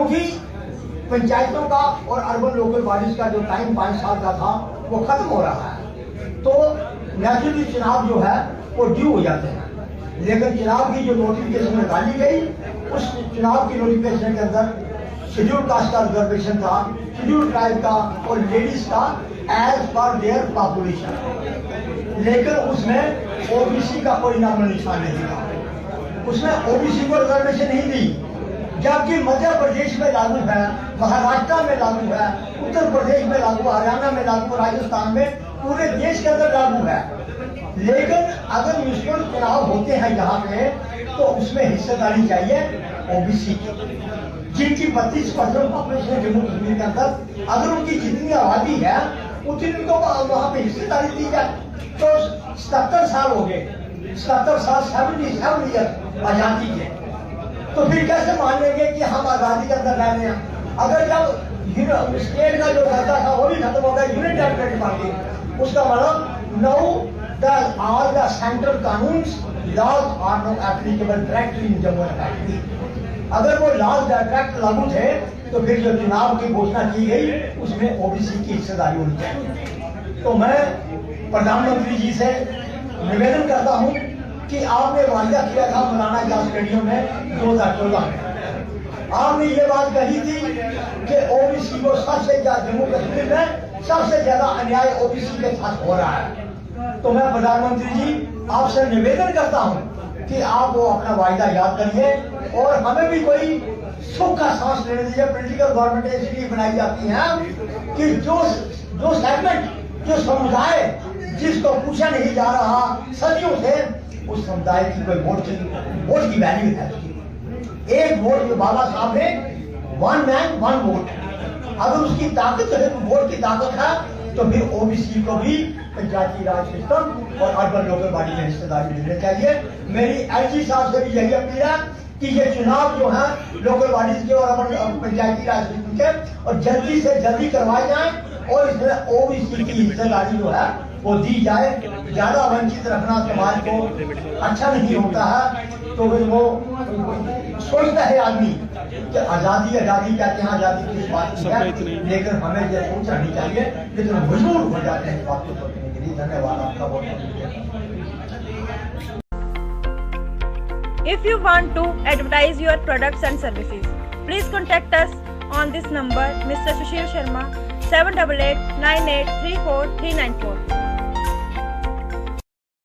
क्योंकि पंचायतों का और अर्बन लोकल बॉडीज का जो टाइम 5 साल का था वो खत्म हो रहा है, तो नेचुरली चुनाव जो है वो ड्यू हो जाते हैं। लेकिन चुनाव की जो नोटिफिकेशन निकाली गई, उस चुनाव की नोटिफिकेशन के अंदर शेड्यूल कास्ट का रिजर्वेशन था, शेड्यूल ट्राइब का और लेडीज का एज पर देयर पॉपुलेशन, लेकिन उसमें ओबीसी का कोई नाम निशान नहीं था, उसमें ओबीसी को रिजर्वेशन नहीं दी। जबकि मध्य प्रदेश में लागू है, महाराष्ट्र में लागू है, उत्तर प्रदेश में लागू, हरियाणा में लागू, राजस्थान में, पूरे देश के अंदर लागू है। लेकिन अगर म्यूनिसिपल चुनाव होते हैं यहाँ पे तो उसमें हिस्सेदारी चाहिए ओबीसी की, जिनकी 32% पॉपुलेशन है जम्मू कश्मीर के अंदर। अगर उनकी जितनी आबादी है उतनी उनको वहाँ पे हिस्सेदारी दी जाए। तो 77 साल हो गए, 77 साल 77 ईयर आजादी के, तो फिर कैसे मान लेंगे कि हम आजादी के अंदर रह रहे हैं? अगर जब स्टेट का जो दर्जा था वो भी खत्म हो गया, यूनिट टेरिटरी बन गई, उसका मतलब now all the central कानून्स laws are not applicable directly in Jammu and Kashmir। अगर वो laws डायरेक्ट लागू थे तो फिर जो चुनाव की घोषणा की गई उसमें ओबीसी की हिस्सेदारी होनी चाहिए। तो मैं प्रधानमंत्री जी से निवेदन करता हूँ कि आपने वायदा किया था मौलाना आजाद स्टेडियम में 2014 में, आपने ये बात कही थी कि ओबीसी को सबसे ज्यादा, जम्मू कश्मीर में सबसे ज्यादा अन्याय ओबीसी के साथ हो रहा है। तो मैं प्रधानमंत्री जी आपसे निवेदन करता हूं कि आप वो अपना वायदा याद करिए और हमें भी कोई सुख का सांस लेने दीजिए। पॉलिटिकल गवर्नमेंट इसलिए बनाई जाती है कि जो सेगमेंट, जो समुदाय जिसको पूछा नहीं जा रहा सदियों से, उस समुदाय की कोई वोट की वैल्यू है। एक वोट जो बाबा साहब ने, 1 मैन 1 वोट, अगर उसकी ताकत है, वोट की ताकत है, तो फिर ओबीसी को भी पंचायती राज सिस्टम और अर्बन लोकल बॉडी में हिस्सेदारी मिलनी चाहिए। मेरी एलजी साहब से भी यही अपील है कि ये चुनाव जो है लोकल बॉडीज के और पंचायती राज सिस्टम के और जल्दी से जल्दी करवाए जाए और इसमें ओबीसी की हिस्सेदारी जो है वो दी जाए। ज्यादा वंचित रखना समाज को अच्छा नहीं होता है। तो फिर वो सोचता है आदमी कि आजादी आजादी कहते हैं, आजादी किस बात की है, लेकिन हमें ये सोच रखनी चाहिए, लेकिन मजबूर हो जाते हैं इस बात को सोचने के लिए। धन्यवाद आपका बहुत। If you want to advertise your products and services, please contact us on this number, Mr. Sushil Sharma, 7889834394.